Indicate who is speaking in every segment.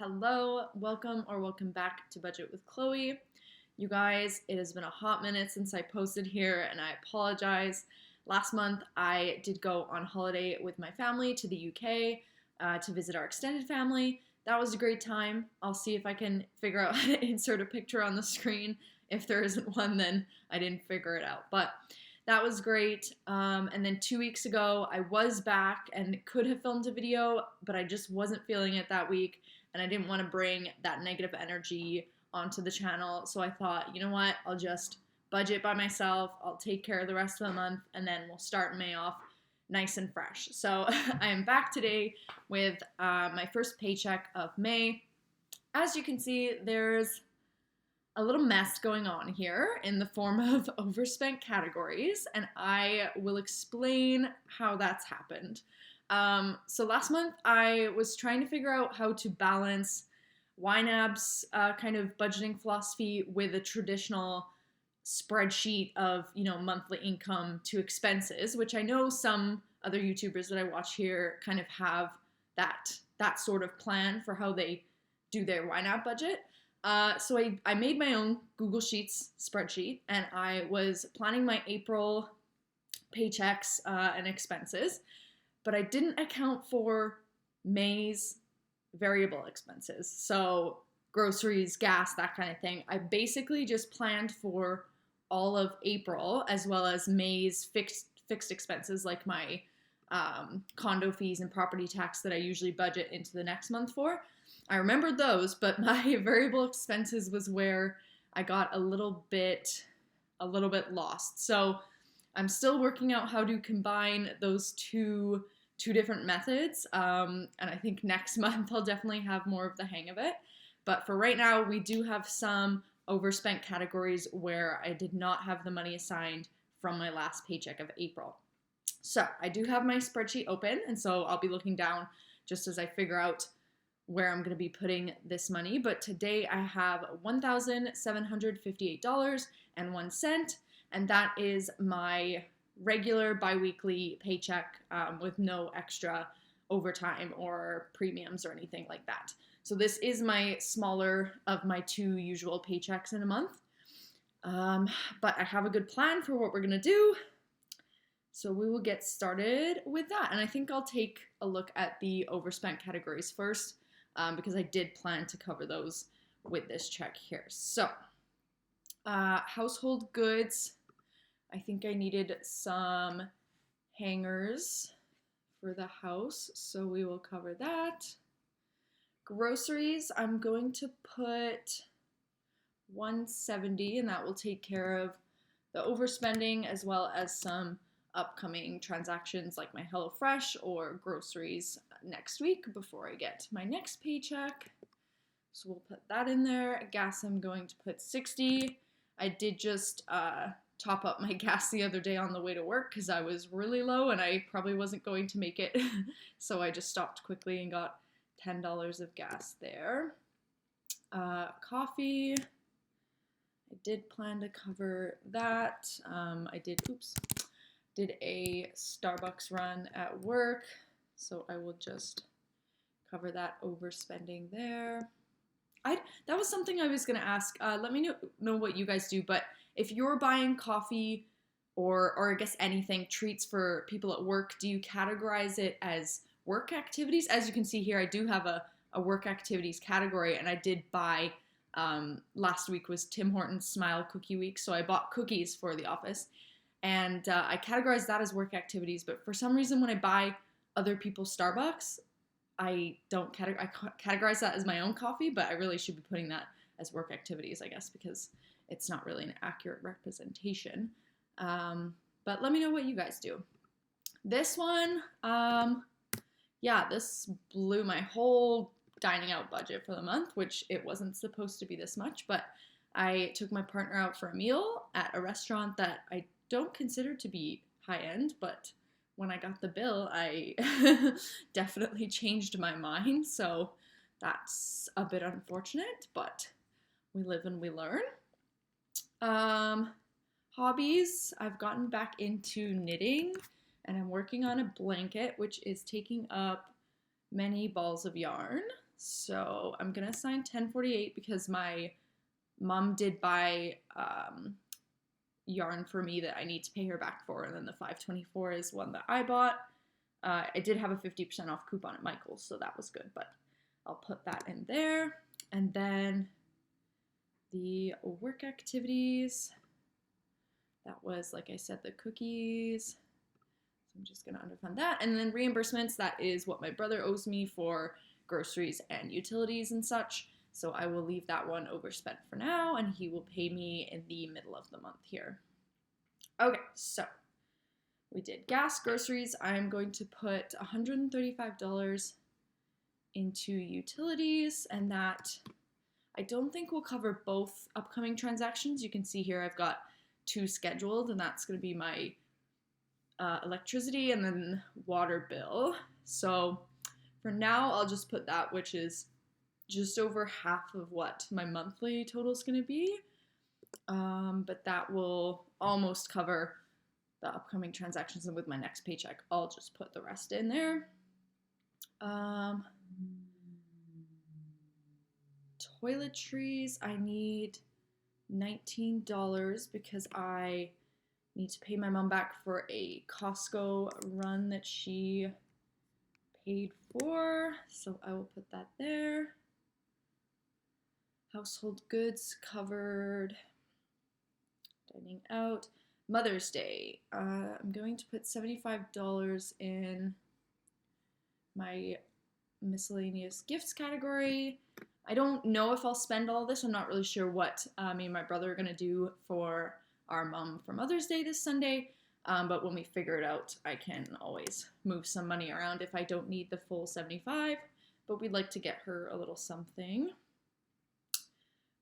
Speaker 1: Hello, welcome back to Budget with Chloe. You guys, it has been a hot minute since I posted here and I apologize. Last month I did go on holiday with my family to the UK to visit our extended family. That was a great time. I'll see if I can figure out how to insert a picture on the screen. If there isn't one, then I didn't figure it out. But that was great. And then 2 weeks ago, I was back and could have filmed a video, but I just wasn't feeling it that week. And I didn't want to bring that negative energy onto the channel. So I thought, you know what, I'll just budget by myself. I'll take care of the rest of the month, and then we'll start May off nice and fresh. So I am back today with my first paycheck of May. As you can see, there's a little mess going on here in the form of overspent categories, and I will explain how that's happened. So last month I was trying to figure out how to balance YNAB's kind of budgeting philosophy with a traditional spreadsheet of, monthly income to expenses, which I know some other YouTubers that I watch here kind of have that sort of plan for how they do their YNAB budget. So I made my own Google Sheets spreadsheet, and I was planning my April paychecks and expenses, but I didn't account for May's variable expenses. So groceries, gas, that kind of thing. I basically just planned for all of April as well as May's fixed expenses, like my condo fees and property tax that I usually budget into the next month for. I remembered those, but my variable expenses was where I got a little bit lost. So I'm still working out how to combine those two different methods, and I think next month I'll definitely have more of the hang of it. But for right now, we do have some overspent categories where I did not have the money assigned from my last paycheck of April. So I do have my spreadsheet open, and so I'll be looking down just as I figure out where I'm going to be putting this money. But today I have $1,758.01, and that is my regular biweekly paycheck with no extra overtime or premiums or anything like that. So this is my smaller of my two usual paychecks in a month. But I have a good plan for what we're going to do. So we will get started with that. And I think I'll take a look at the overspent categories first, because I did plan to cover those with this check here. So household goods. I think I needed some hangers for the house, so we will cover that. Groceries, I'm going to put $170, and that will take care of the overspending as well as some upcoming transactions like my HelloFresh or groceries next week before I get my next paycheck. So we'll put that in there. Gas, I'm going to put $60. I did just top up my gas the other day on the way to work because I was really low and I probably wasn't going to make it. So I just stopped quickly and got $10 of gas there. Coffee, I did plan to cover that. I did a Starbucks run at work, so I will just cover that overspending there. That was something I was going to ask. Let me know what you guys do, but if you're buying coffee or I guess anything, treats for people at work, do you categorize it as work activities? As you can see here, I do have a work activities category, and I did buy, last week was Tim Hortons Smile Cookie Week, so I bought cookies for the office, and I categorize that as work activities, but for some reason when I buy other people's Starbucks, I don't categorize that as my own coffee, but I really should be putting that as work activities, I guess, because it's not really an accurate representation. But let me know what you guys do. This one, this blew my whole dining out budget for the month, which it wasn't supposed to be this much, but I took my partner out for a meal at a restaurant that I don't consider to be high-end, but when I got the bill, I definitely changed my mind, so that's a bit unfortunate, but we live and we learn. Hobbies, I've gotten back into knitting, and I'm working on a blanket, which is taking up many balls of yarn, So I'm gonna assign 1048 because my mom did buy yarn for me that I need to pay her back for, and then the 524 is one that I bought. I did have a 50% off coupon at Michael's, so that was good, but I'll put that in there. And then the work activities, that was, like I said, the cookies. So I'm just going to underfund that. And then reimbursements, that is what my brother owes me for groceries and utilities and such. So I will leave that one overspent for now, and he will pay me in the middle of the month here. Okay, so we did gas, groceries. I'm going to put $135 into utilities, and that I don't think will cover both upcoming transactions. You can see here I've got 2 scheduled, and that's going to be my electricity and then water bill. So for now, I'll just put that, which is just over half of what my monthly total is going to be. But that will almost cover the upcoming transactions, and with my next paycheck, I'll just put the rest in there. Toiletries, I need $19 because I need to pay my mom back for a Costco run that she paid for, so I will put that there. Household goods covered. Dining out. Mother's Day. I'm going to put $75 in my miscellaneous gifts category. I don't know if I'll spend all this. I'm not really sure what me and my brother are going to do for our mom for Mother's Day this Sunday. But when we figure it out, I can always move some money around if I don't need the full 75. But we'd like to get her a little something.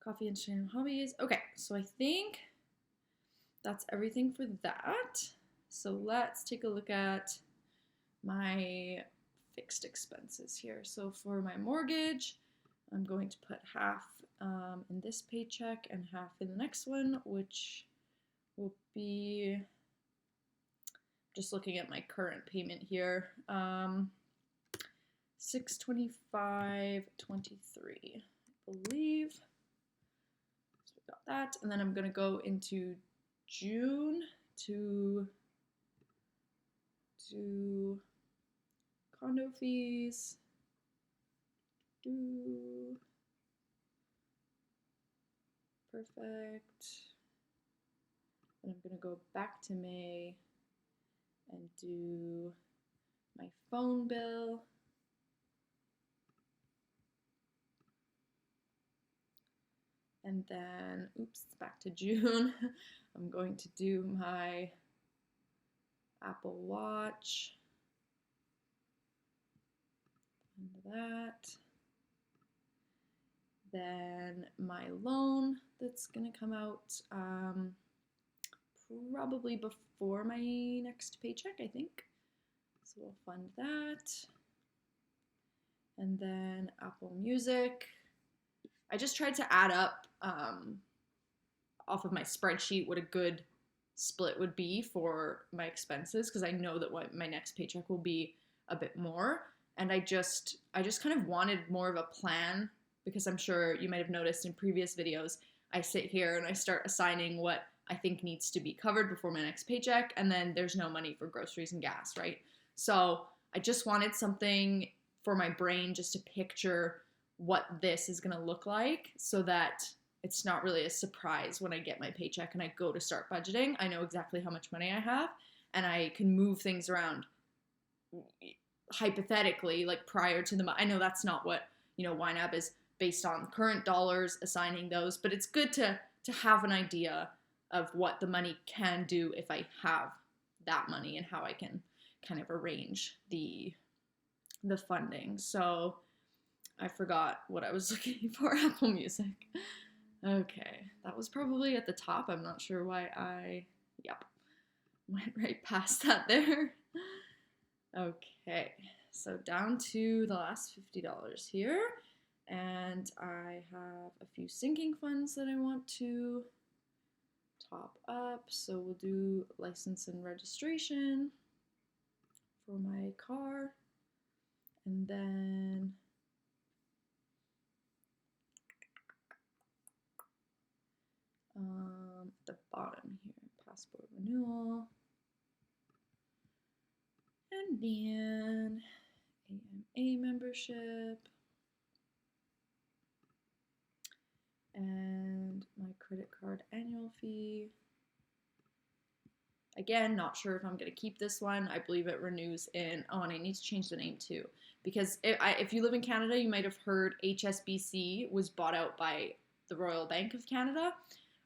Speaker 1: Coffee and entertainment hobbies. Okay, so I think that's everything for that. So let's take a look at my fixed expenses here. So for my mortgage, I'm going to put half in this paycheck and half in the next one, which will be, just looking at my current payment here, $625.23, I believe. So we got that, and then I'm gonna go into June to do condo fees. Perfect. And I'm gonna go back to May and do my phone bill. And then, oops, back to June. I'm going to do my Apple Watch. And that. Then my loan that's gonna come out probably before my next paycheck, I think. So we'll fund that. And then Apple Music. I just tried to add up off of my spreadsheet what a good split would be for my expenses, because I know that what my next paycheck will be a bit more. And I just kind of wanted more of a plan, because I'm sure you might have noticed in previous videos, I sit here and I start assigning what I think needs to be covered before my next paycheck, and then there's no money for groceries and gas, right? So I just wanted something for my brain just to picture what this is going to look like, so that it's not really a surprise when I get my paycheck and I go to start budgeting. I know exactly how much money I have, and I can move things around hypothetically, like prior to the, I know that's not what, YNAB is based on current dollars, assigning those, but it's good to have an idea of what the money can do if I have that money, and how I can kind of arrange the funding. So I forgot what I was looking for. Apple Music. Okay, that was probably at the top. I'm not sure why I, went right past that there. Okay, so down to the last $50 here. And I have a few sinking funds that I want to top up. So we'll do license and registration for my car. And then bottom here, passport renewal. And then AMA membership. And my credit card annual fee. Again, not sure if I'm going to keep this one. I believe it renews in, oh, and I need to change the name too. Because if you live in Canada, you might have heard HSBC was bought out by the Royal Bank of Canada,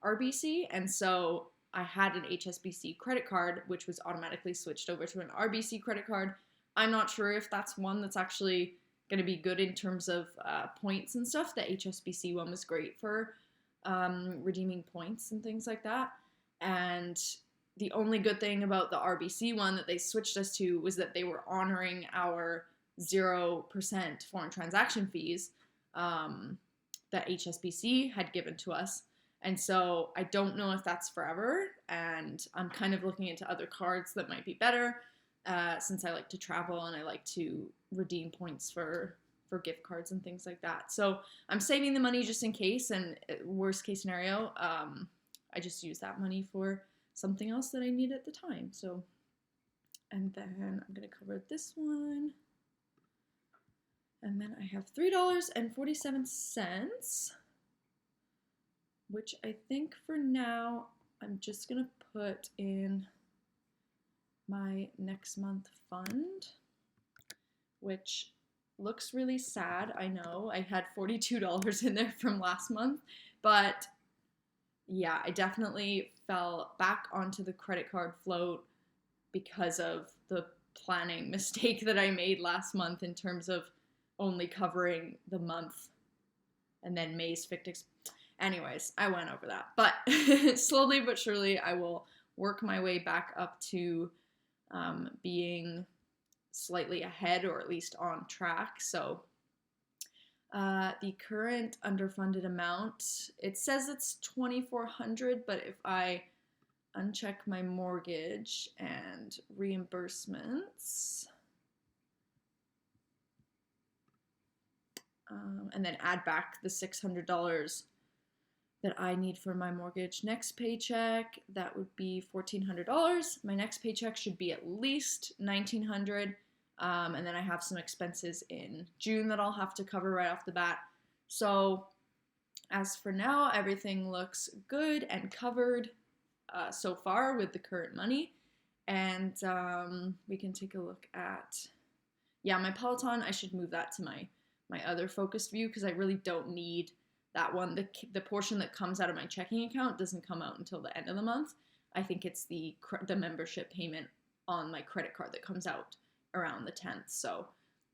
Speaker 1: RBC. And so I had an HSBC credit card, which was automatically switched over to an RBC credit card. I'm not sure if that's one that's actually going to be good in terms of points and stuff. The HSBC one was great for redeeming points and things like that. And the only good thing about the RBC one that they switched us to was that they were honoring our 0% foreign transaction fees that HSBC had given to us. And so I don't know if that's forever, and I'm kind of looking into other cards that might be better since I like to travel and I like to redeem points for gift cards and things like that. So I'm saving the money just in case, and worst case scenario, I just use that money for something else that I need at the time. So, and then I'm going to cover this one. And then I have $3.47, which I think for now, I'm just going to put in my next month fund, which looks really sad. I know I had $42 in there from last month, but yeah, I definitely fell back onto the credit card float because of the planning mistake that I made last month in terms of only covering the month and then May's fictitious. Anyways, I went over that. But slowly but surely, I will work my way back up to being slightly ahead, or at least on track. So the current underfunded amount, it says it's $2,400, but if I uncheck my mortgage and reimbursements, and then add back the $600 that I need for my mortgage next paycheck, that would be $1,400. My next paycheck should be at least $1,900. And then I have some expenses in June that I'll have to cover right off the bat. So as for now, everything looks good and covered so far with the current money. And we can take a look at, yeah, my Peloton, I should move that to my other focused view because I really don't need that one. The portion that comes out of my checking account doesn't come out until the end of the month. I think it's the membership payment on my credit card that comes out around the 10th. So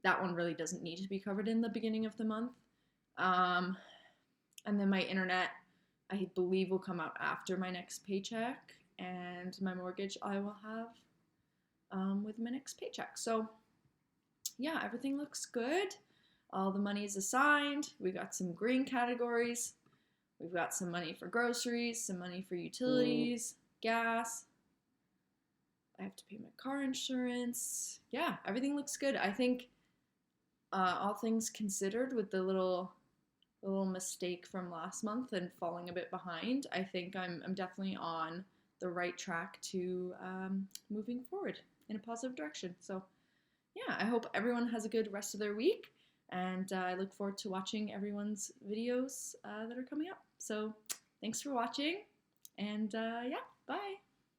Speaker 1: that one really doesn't need to be covered in the beginning of the month. And then my internet, I believe, will come out after my next paycheck, and my mortgage I will have with my next paycheck. So yeah, everything looks good. All the money is assigned. We got some green categories. We've got some money for groceries, some money for utilities, gas. I have to pay my car insurance. Yeah, everything looks good. I think all things considered, with the little mistake from last month and falling a bit behind, I think I'm definitely on the right track to moving forward in a positive direction. So yeah, I hope everyone has a good rest of their week. And I look forward to watching everyone's videos that are coming up. So thanks for watching. And yeah, bye.